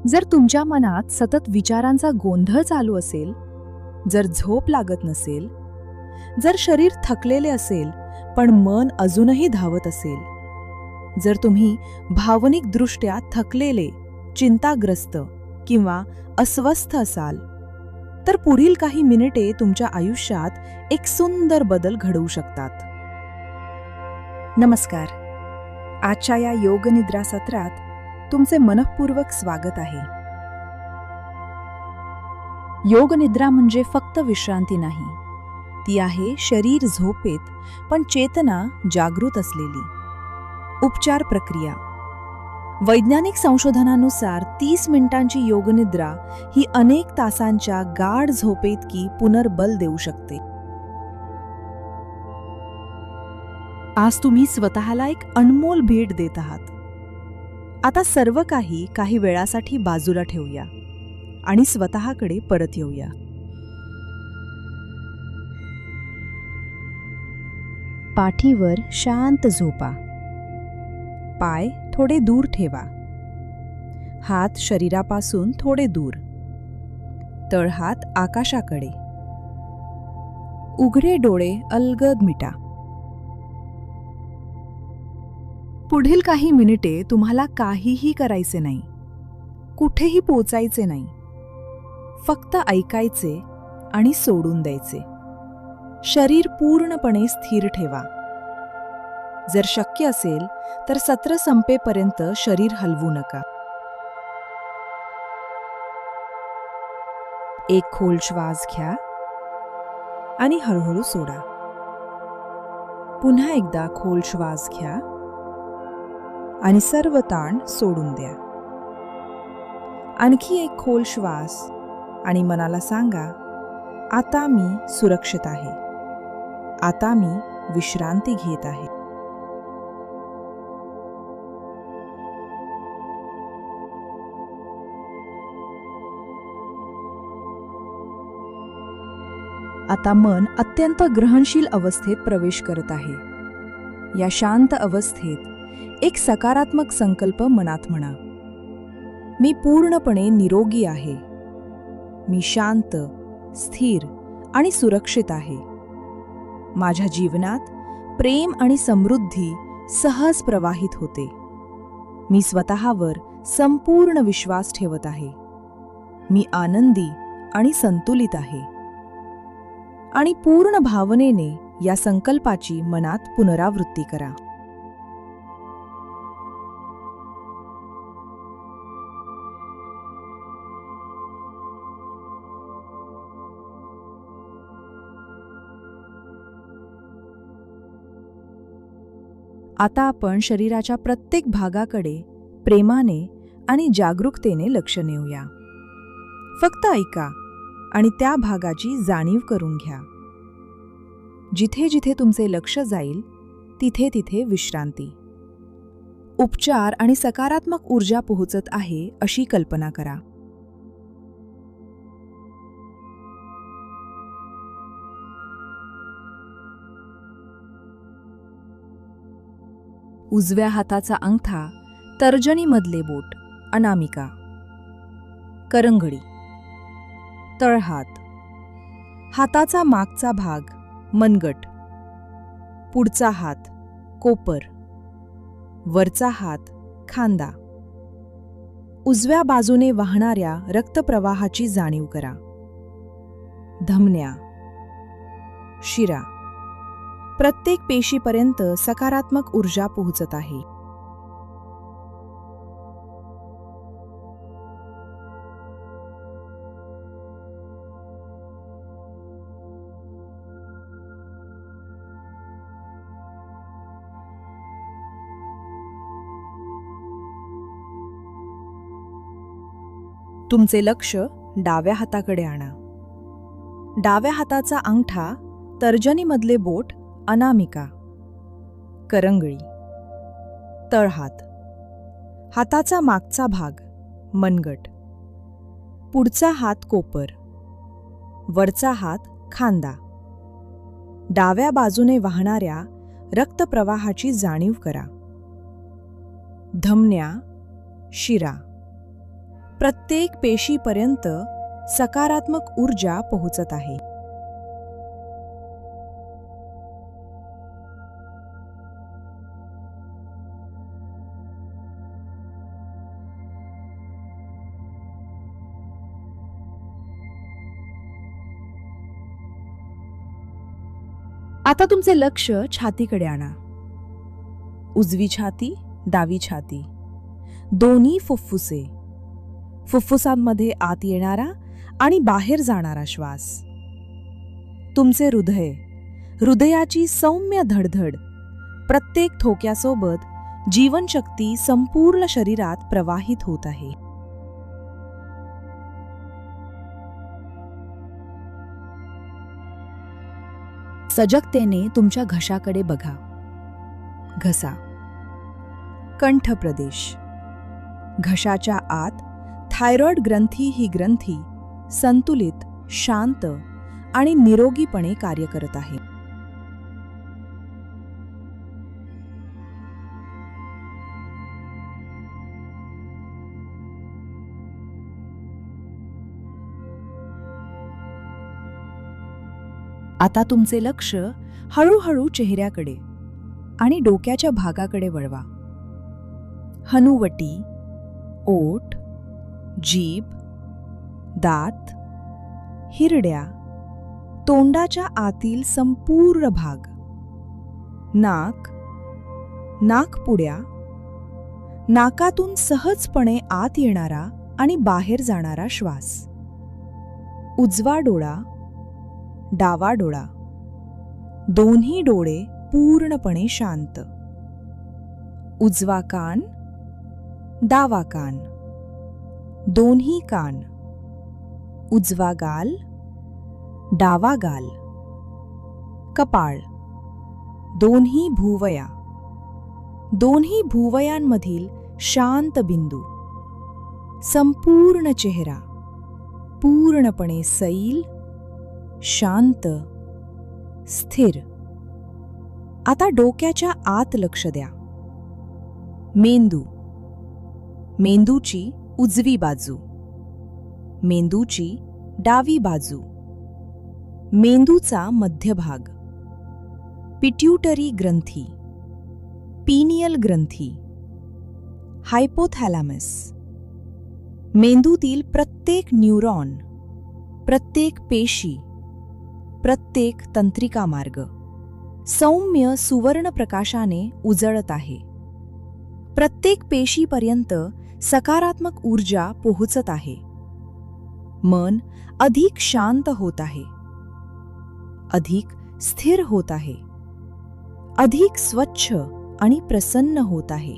जर तुमच्या मनात सतत विचारांचा गोंधळ चालू असेल, जर झोप लागत नसेल, जर शरीर थकलेले असेल पण मन अजूनही धावत असेल, जर तुम्ही भावनिकदृष्ट्या थकलेले, चिंताग्रस्त किंवा अस्वस्थ असाल, तर पुढील काही मिनिटे तुमच्या आयुष्यात एक सुंदर बदल घडवू शकतात. नमस्कार. आजच्या या योग निद्रा सत्रात तुमचे मनःपूर्वक स्वागत आहे. योग निद्रा म्हणजे फक्त विश्रांती नाही, ती आहे शरीर झोपेत पण चेतना जागृत असलेली उपचार प्रक्रिया. वैज्ञानिक संशोधनानुसार 30 मिनिटांची योगनिद्रा ही अनेक तासांच्या गाढ झोपेइतकी पुनर्बल देऊ शकते. आज तुम्ही स्वतःला एक अनमोल भेट देत आहात. आता सर्व काही वेळासाठी बाजूला ठेवूया आणि स्वतःकडे परत येऊया. पाठीवर शांत झोपा. पाय थोडे दूर ठेवा. हात शरीरापासून थोडे दूर. तळहात आकाशाकडे. उघडे डोळे अलगद मिटा. पुढील काही मिनिटे तुम्हाला काहीही करायचे नाही, कुठेही पोचायचे नाही. फक्त ऐकायचे आणि सोडून द्यायचे. शरीर पूर्णपणे स्थिर ठेवा. जर शक्य असेल तर सत्र संपेपर्यंत शरीर हलवू नका. एक खोल श्वास घ्या आणि हळूहळू सोडा. पुन्हा एकदा खोल श्वास घ्या आणि सर्व ताण सोडून द्या. आणखी एक खोल श्वास आणि मनाला सांगा, आता मी सुरक्षित आहे. आता मी विश्रांती घेत आहे. आता मन अत्यंत ग्रहणशील अवस्थेत प्रवेश करत आहे. या शांत अवस्थेत एक सकारात्मक संकल्प मनात म्हणा. मी पूर्णपणे निरोगी आहे. मी शांत, स्थिर आणि सुरक्षित आहे. माझ्या जीवनात प्रेम आणि समृद्धी सहज प्रवाहित होते. मी स्वतःवर संपूर्ण विश्वास ठेवत आहे. मी आनंदी आणि संतुलित आहे. आणि पूर्ण भावनेने या संकल्पाची मनात पुनरावृत्ती करा. आता आपण शरीराच्या प्रत्येक भागाकडे प्रेमाने आणि जागरूकतेने लक्ष नेऊया. फक्त ऐका आणि त्या भागाची जाणीव करून घ्या. जिथे जिथे तुमचे लक्ष जाईल तिथे तिथे विश्रांती, उपचार आणि सकारात्मक ऊर्जा पोहोचत आहे अशी कल्पना करा. उजव्या हाताचा अंगठा, तर्जनीमधले बोट अनामिका, करंगडी, तळहात, हाताचा मागचा भाग मनगट, पुढचा हात कोपर, वरचा हात खांदा. उजव्या बाजूने वाहणाऱ्या रक्तप्रवाहाची जाणीव करा. धमन्या, शिरा, प्रत्येक पेशीपर्यंत सकारात्मक ऊर्जा पोहोचत आहे. तुमचे लक्ष डाव्या हाताकडे आणा. डाव्या हाताचा अंगठा, तर्जनीमधले बोट अनामिका, करंगळी, तळहात, हाताचा मागचा भाग मनगट, पुढचा हात कोपर, वरचा हात खांदा. डाव्या बाजूने वाहणाऱ्या रक्तप्रवाहाची जाणीव करा. धमन्या, शिरा, प्रत्येक पेशीपर्यंत सकारात्मक ऊर्जा पोहोचत आहे. आता तुमचे लक्ष छातीकडे आणा. उजवी छाती, डावी छाती, दोन्ही फुफ्फुसे, फुफ्फुसांमध्ये आत येणारा आणि बाहेर जाणारा श्वास. तुमचे हृदय, हृदयाची सौम्य धडधड, प्रत्येक ठोक्यासोबत जीवनशक्ती संपूर्ण शरीरात प्रवाहित होत आहे. सजगतेने तुमच्या घशाकडे बघा. घसा, कंठ प्रदेश. घशाच्या आत थायरॉइड ग्रंथी ही ग्रंथी संतुलित, शांत आणि निरोगीपणे कार्य करत आहे. आता तुमचे लक्ष हळूहळू चेहऱ्याकडे आणि डोक्याच्या भागाकडे वळवा. हनुवटी, ओठ, जीभ, दात, हिरड्या, तोंडाच्या आतील संपूर्ण भाग, नाक, नाकपुड्या, नाकातून सहजपणे आत येणारा आणि बाहेर जाणारा श्वास. उजवा डोळा, डावा डोळा, दोन्ही डोळे पूर्णपणे शांत. उजवा कान, डावा कान, दोन्ही कान. उजवा गाल, डावा गाल. कपाळ, दोन्ही भुवया, दोन्ही भुवयांमधील शांत बिंदू. संपूर्ण चेहरा पूर्णपणे सैल, शांत, स्थिर. आता डोक्याच्या आत लक्ष द्या. मेंदू, मेंदूची उजवी बाजू, मेंदूची डावी बाजू, मेंदूचा मध्यभाग, पिट्यूटरी ग्रंथी, पिनियल ग्रंथी, हायपोथॅलॅमस. मेंदूतील प्रत्येक न्यूरॉन, प्रत्येक पेशी, प्रत्येक तंत्रिका मार्ग सौम्य सुवर्ण प्रकाशाने उजळत आहे. प्रत्येक पेशीपर्यंत सकारात्मक ऊर्जा पोहोचत आहे. मन अधिक शांत होत आहे, अधिक स्थिर होत आहे, अधिक स्वच्छ आणि प्रसन्न होत आहे.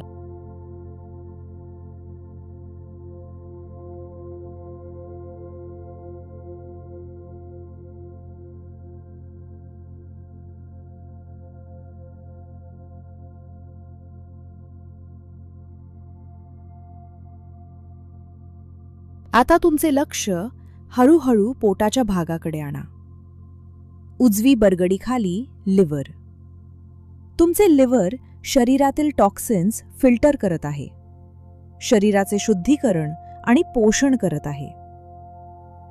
आता तुमचे लक्ष हळूहळू पोटाच्या भागाकडे आणा. उजवी बरगडीखाली लिव्हर. तुमचे लिव्हर शरीरातील टॉक्सिन्स फिल्टर करत आहे, शरीराचे शुद्धीकरण आणि पोषण करत आहे.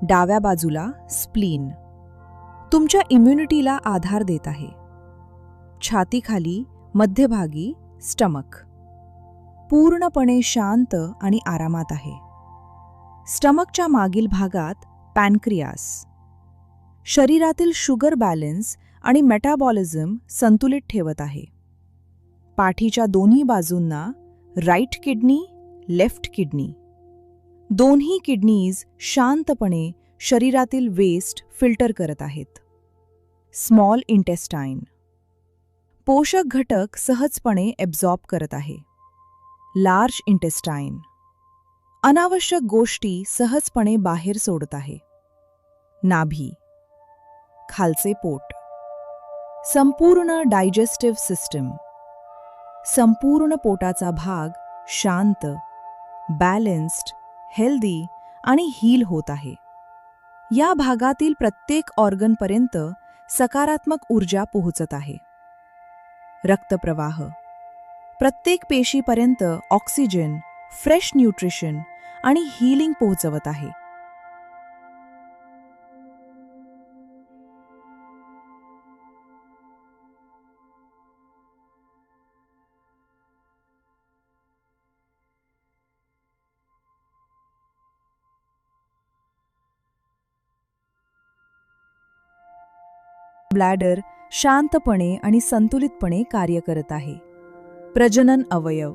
डाव्या बाजूला स्प्लीन तुमच्या इम्युनिटीला आधार देत आहे. छातीखाली मध्यभागी स्टमक पूर्णपणे शांत आणि आरामात आहे. स्टमकच्या मागील भागात पॅनक्रियास शरीरातील शुगर बॅलन्स आणि मेटाबॉलिझम संतुलित ठेवत आहे. पाठीच्या दोन्ही बाजूंना राईट किडनी, लेफ्ट किडनी, दोन्ही किडनीज शांतपणे शरीरातील वेस्ट फिल्टर करत आहेत. स्मॉल इंटेस्टाईन पोषक घटक सहजपणे एब्झॉर्ब करत आहे. लार्ज इंटेस्टाईन अनावश्यक गोष्टी सहजपणे बाहेर सोडत आहे. नाभी, खालचे पोट, संपूर्ण डायजेस्टिव्ह सिस्टम, संपूर्ण पोटाचा भाग शांत, बॅलन्स्ड, हेल्दी आणि हील होत आहे. या भागातील प्रत्येक ऑर्गनपर्यंत सकारात्मक ऊर्जा पोहोचत आहे. रक्तप्रवाह प्रत्येक पेशीपर्यंत ऑक्सिजन, फ्रेश न्यूट्रिशन आणि हीलिंग पोहोचवत आहे. ब्लॅडर शांतपणे आणि संतुलितपणे कार्य करत आहे. प्रजनन अवयव,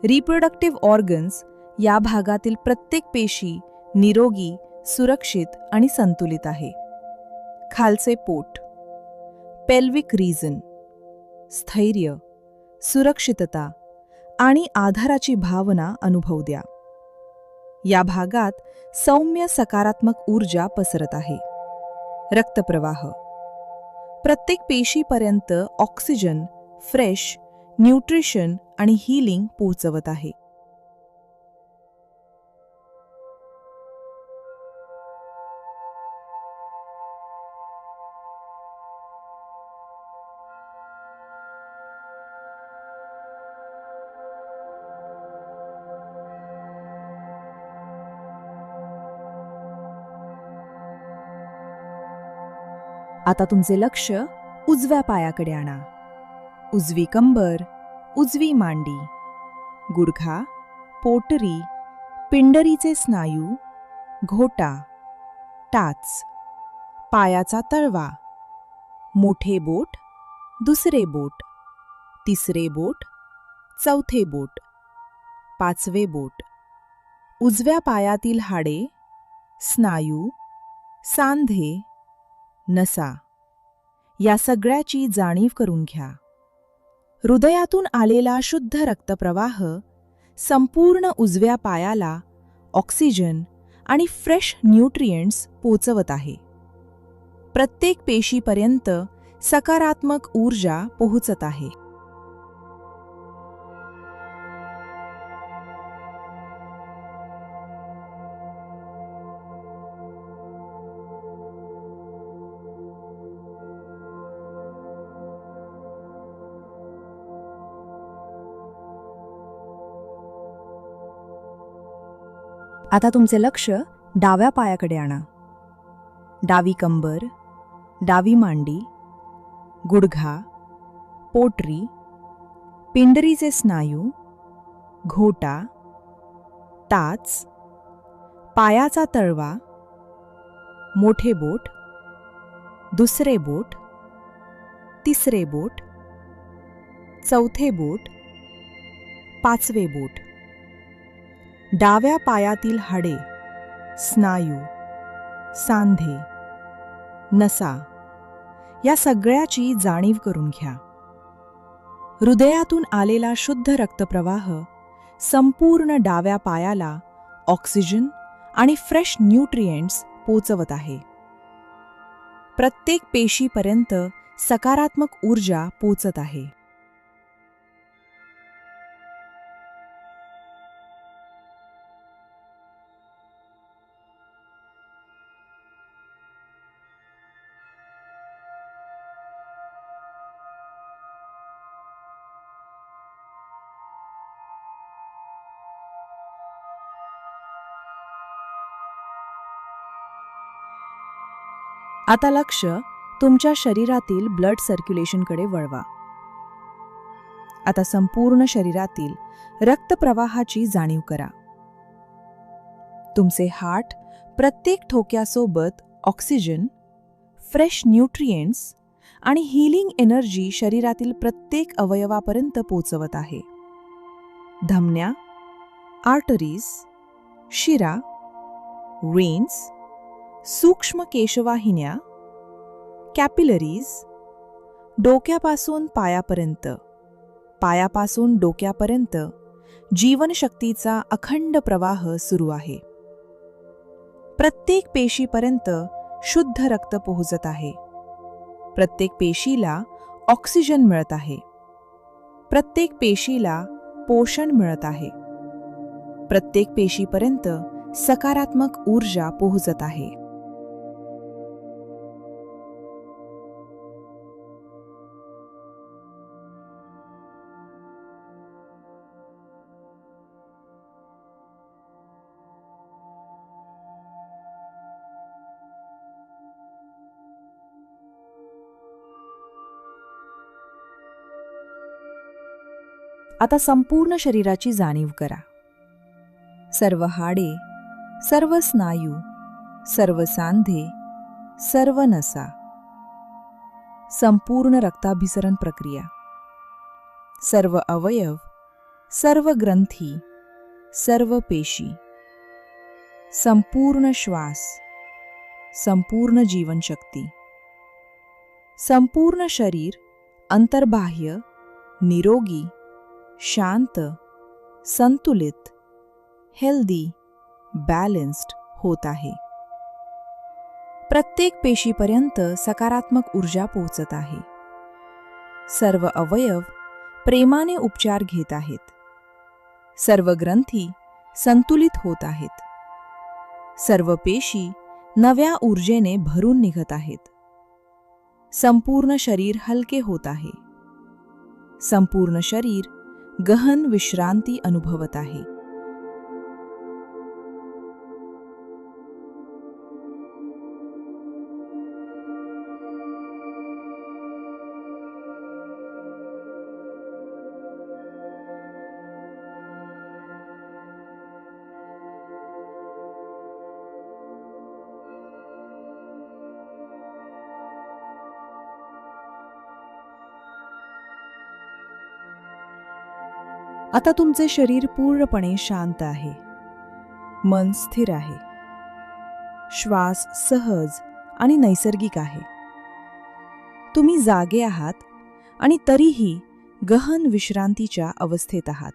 रिप्रोडक्टिव्ह ऑर्गन्स, या भागातील प्रत्येक पेशी निरोगी, सुरक्षित आणि संतुलित आहे. खालचे पोट, पेल्विक रिजन, स्थैर्य, सुरक्षितता आणि आधाराची भावना अनुभव द्या. या भागात सौम्य सकारात्मक ऊर्जा पसरत आहे. रक्तप्रवाह, प्रत्येक पेशीपर्यंत ऑक्सिजन, फ्रेश, न्यूट्रिशन आणि हीलिंग पोहोचवत आहे. आता तुमचे लक्ष उजव्या पायाकडे आणा. उजवी कंबर, उजवी मांडी, गुडघा, पोटरी, पिंडरीचे स्नायू, घोटा, टाच, पायाचा तळवा, मोठे बोट, दुसरे बोट, तिसरे बोट, चौथे बोट, पाचवे बोट, उजव्या पायातील हाडे, स्नायू, सांधे, नसा, या सगळ्याची जाणीव करून घ्या. हृदयातून आलेला शुद्ध रक्तप्रवाह संपूर्ण उजव्या पायाला ऑक्सिजन आणि फ्रेश न्यूट्रिएंट्स पोचवत आहे. प्रत्येक पेशीपर्यंत सकारात्मक ऊर्जा पोहोचत आहे. आता तुमचे लक्ष डाव्या पायाकडे आणा. डावी कंबर, डावी मांडी, गुडघा, पोटरी, पिंडरीचे स्नायू, घोटा, टाच, पायाचा तळवा, मोठे बोट, दुसरे बोट, तिसरे बोट, चौथे बोट, पाचवे बोट, डाव्या पायातील हाडे, स्नायू, सांधे, नसा, या सगळ्याची जाणीव करून घ्या. हृदयातून आलेला शुद्ध रक्तप्रवाह संपूर्ण डाव्या पायाला ऑक्सिजन आणि फ्रेश न्यूट्रिएंट्स पोचवत आहे. प्रत्येक पेशीपर्यंत सकारात्मक ऊर्जा पोचत आहे. आता लक्ष तुमच्या शरीरातील ब्लड सर्क्युलेशनकडे वळवा. आता संपूर्ण शरीरातील रक्तप्रवाहाची जाणीव करा. तुमचे हार्ट प्रत्येक ठोक्यासोबत ऑक्सिजन, फ्रेश न्यूट्रिएंट्स आणि हीलिंग एनर्जी शरीरातील प्रत्येक अवयवापर्यंत पोचवत आहे. धमन्या, आर्टरीज, शिरा, वेन्स, सूक्ष्म केशवाहिन्या, कॅपिलरीज, डोक्यापासून पायापर्यंत, पायापासून डोक्यापर्यंत जीवनशक्तीचा अखंड प्रवाह सुरू आहे. प्रत्येक पेशीपर्यंत शुद्ध रक्त पोहोचत आहे. प्रत्येक पेशीला ऑक्सिजन मिळत आहे. प्रत्येक पेशीला पोषण मिळत आहे. प्रत्येक पेशीपर्यंत सकारात्मक ऊर्जा पोहोचत आहे. आता संपूर्ण शरीराची जाणीव करा. सर्व हाडे, सर्व स्नायू, सर्व सांधे, सर्व नसा, संपूर्ण रक्ताभिसरण प्रक्रिया, सर्व अवयव, सर्व ग्रंथी, सर्व पेशी, संपूर्ण श्वास, संपूर्ण जीवनशक्ती, संपूर्ण शरीर अंतर्बाह्य, निरोगी, शांत, संतुलित, हेल्दी, बॅलन्स्ड होत आहे. प्रत्येक पेशीपर्यंत सकारात्मक ऊर्जा पोहोचत आहे. सर्व अवयव प्रेमाने उपचार घेत आहेत. सर्व ग्रंथी संतुलित होत आहेत. सर्व पेशी नव्या ऊर्जेने भरून निघत आहेत. संपूर्ण शरीर हलके होत आहे. संपूर्ण शरीर गहन विश्रांती अनुभवत आहे. आता तुमचे शरीर पूर्णपणे शांत आहे. मन स्थिर आहे. श्वास सहज आणि नैसर्गिक आहे. तुम्ही जागे आहात आणि तरीही गहन विश्रांतीच्या अवस्थेत आहात.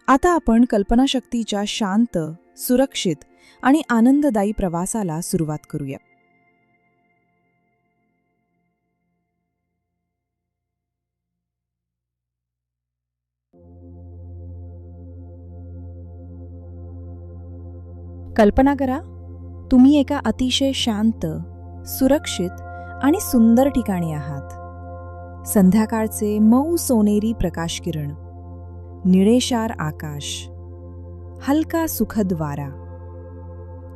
आता आपण कल्पनाशक्तीच्या शांत, सुरक्षित आणि आनंददायी प्रवासाला सुरुवात करूया. कल्पना करा, तुम्ही एका अतिशय शांत, सुरक्षित आणि सुंदर ठिकाणी आहात. संध्याकाळचे मऊ सोनेरी प्रकाश किरण, निळेशार आकाश, हलका सुखद वारा.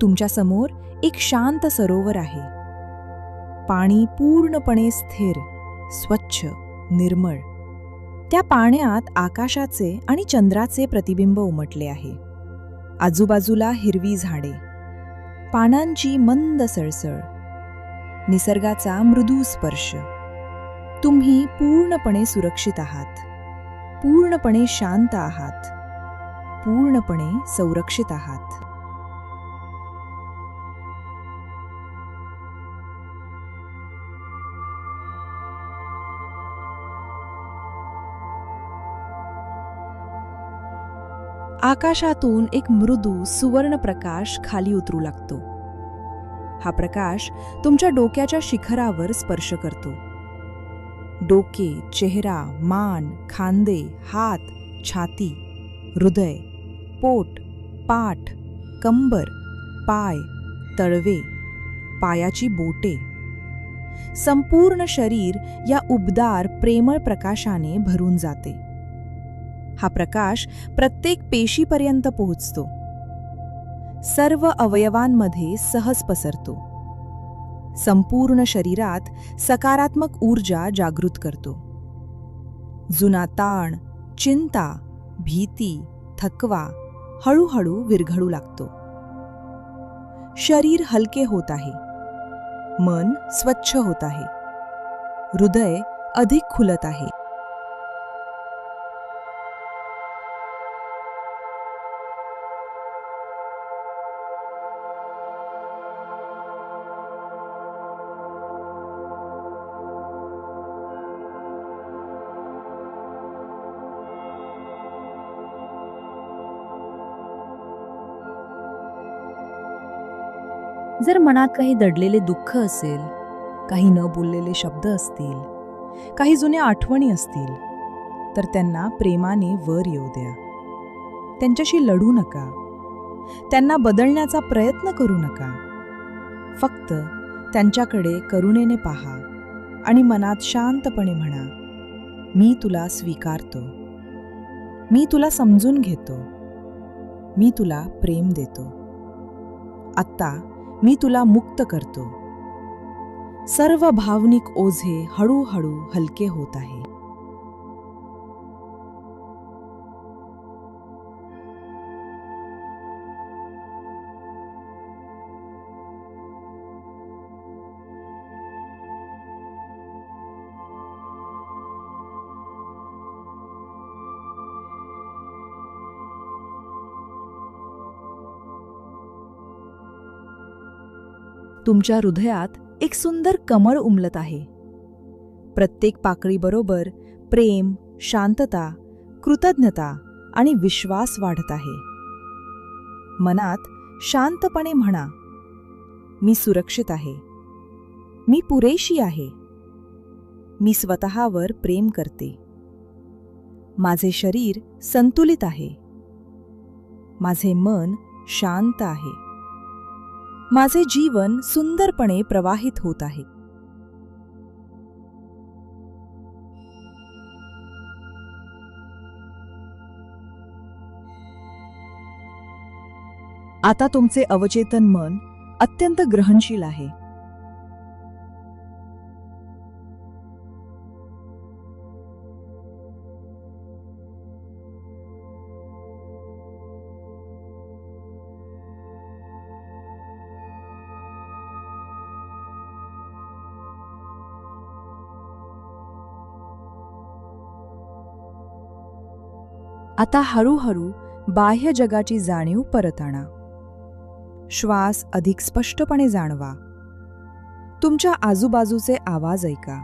तुमच्या समोर एक शांत सरोवर आहे. पाणी पूर्णपणे स्थिर, स्वच्छ, निर्मळ. त्या पाण्यात आकाशाचे आणि चंद्राचे प्रतिबिंब उमटले आहे. आजूबाजूला हिरवी झाडे, पानांची मंद सळसळ, निसर्गाचा मृदू स्पर्श. तुम्ही पूर्णपणे सुरक्षित आहात, पूर्णपणे शांत आहात, पूर्णपणे संरक्षित आहात. आकाशातून एक मृदू सुवर्ण प्रकाश खाली उतरू लागतो. हा प्रकाश तुमच्या डोक्याच्या शिखरावर स्पर्श करतो. डोके, चेहरा, मान, खांदे, हात, छाती, हृदय, पोट, पाठ, कंबर, पाय, तळवे, पायाची बोटे. संपूर्ण शरीर या उबदार प्रेमळ प्रकाशाने भरून जाते. हा प्रकाश प्रत्येक पेशीपर्यंत पोहोचतो. सर्व अवयवांमध्ये सहज पसरतो. संपूर्ण शरीरात सकारात्मक ऊर्जा जागृत करतो. जुना ताण, चिंता, भीती, थकवा हळूहळू विरघळू लागतो. शरीर हलके होत आहे. मन स्वच्छ होत आहे. हृदय अधिक खुलत आहे. जर मनात काही दडलेले दुःख असेल, काही न बोललेले शब्द असतील, काही जुन्या आठवणी असतील, तर त्यांना प्रेमाने वर येऊ द्या. त्यांच्याशी लढू नका. त्यांना बदलण्याचा प्रयत्न करू नका. फक्त त्यांच्याकडे करुणेने पहा आणि मनात शांतपणे म्हणा, मी तुला स्वीकारतो. मी तुला समजून घेतो. मी तुला प्रेम देतो. आत्ता मी तुला मुक्त करतो. सर्व भावनिक ओझे हळूहळू हलके होत आहे. तुमच्या हृदयात एक सुंदर कमळ उमलत आहे. प्रत्येक पाकळीबरोबर प्रेम, शांतता, कृतज्ञता आणि विश्वास वाढत आहे. मनात शांतपणे म्हणा, मी सुरक्षित आहे, मी पुरेशी आहे, मी स्वतःवर प्रेम करते, माझे शरीर संतुलित आहे, माझे मन शांत आहे, माझे जीवन सुंदरपणे प्रवाहित होत आहे. आता तुमचे अवचेतन मन अत्यंत ग्रहणशील आहे. आता हळूहळू बाह्य जगाची जाणीव परत आणा. श्वास अधिक स्पष्टपणे जाणवा. तुमच्या आजूबाजूचे आवाज ऐका.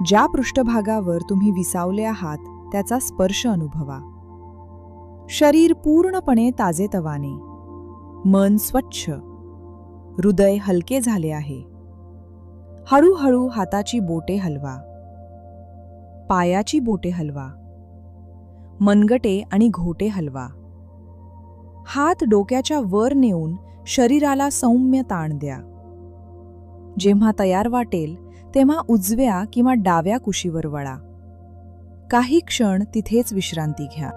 ज्या पृष्ठभागावर तुम्ही विसावले आहात त्याचा स्पर्श अनुभवा. शरीर पूर्णपणे ताजेतवाने, मन स्वच्छ, हृदय हलके झाले आहे. हळूहळू हाताची बोटे हलवा, पायाची बोटे हलवा, मनगटे आणि घोटे हलवा. हात डोक्याच्या वर नेऊन शरीराला सौम्य ताण द्या. जेव्हा तयार वाटेल तेव्हा उजव्या किंवा डाव्या कुशीवर वळा. काही क्षण तिथेच विश्रांती घ्या.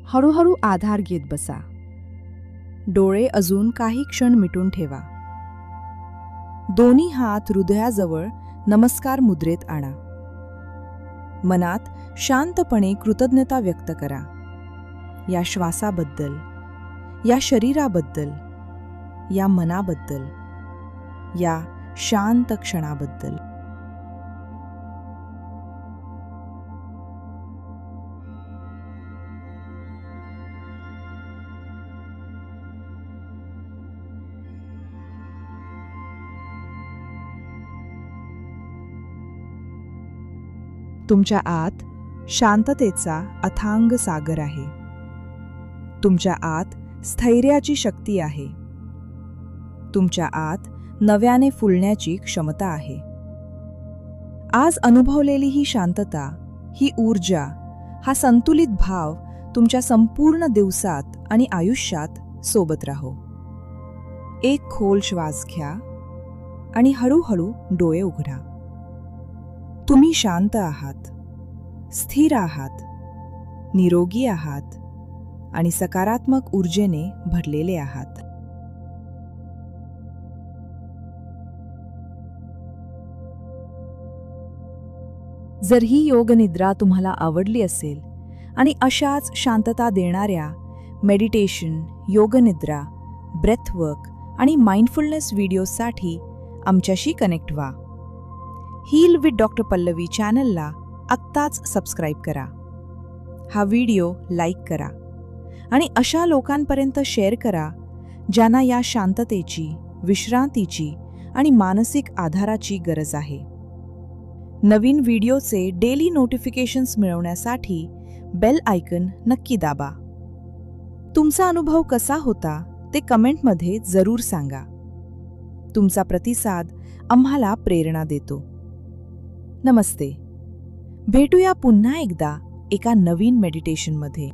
हळूहळू आधार घेत बसा. डोळे अजून काही क्षण मिटून ठेवा. दोन्ही हात हृदयाजवळ नमस्कार मुद्रेत आणा. मनात शांतपणे कृतज्ञता व्यक्त करा. या श्वासाबद्दल, या शरीराबद्दल, या मनाबद्दल, या शांत क्षणाबद्दल. तुमच्या आत शांततेचा अथांग सागर आहे. तुमच्या आत स्थैर्याची शक्ती आहे. तुमच्या आत नव्याने फुलण्याची क्षमता आहे. आज अनुभवलेली ही शांतता, ही ऊर्जा, हा संतुलित भाव तुमच्या संपूर्ण दिवसात आणि आयुष्यात सोबत राहो. एक खोल श्वास घ्या आणि हळूहळू डोळे उघडा. तुम्ही शांत आहात, स्थिर आहात, निरोगी आहात आणि सकारात्मक ऊर्जेने भरलेले आहात. जर ही योगनिद्रा तुम्हाला आवडली असेल आणि अशाच शांतता देणाऱ्या मेडिटेशन, योगनिद्रा, ब्रेथवर्क आणि माइंडफुलनेस व्हिडिओसाठी आमच्याशी कनेक्ट व्हा. हील विथ डॉक्टर पल्लवी चॅनलला आत्ताच सबस्क्राईब करा. हा व्हिडिओ लाईक करा आणि अशा लोकांपर्यंत शेअर करा ज्यांना या शांततेची, विश्रांतीची आणि मानसिक आधाराची गरज आहे. नवीन व्हिडिओचे डेली नोटिफिकेशन्स मिळवण्यासाठी बेल आयकन नक्की दाबा. तुमचा अनुभव कसा होता ते कमेंटमध्ये जरूर सांगा. तुमचा प्रतिसाद आम्हाला प्रेरणा देतो. नमस्ते. भेटूया पुन्हा एकदा एका नवीन मेडिटेशनमध्ये.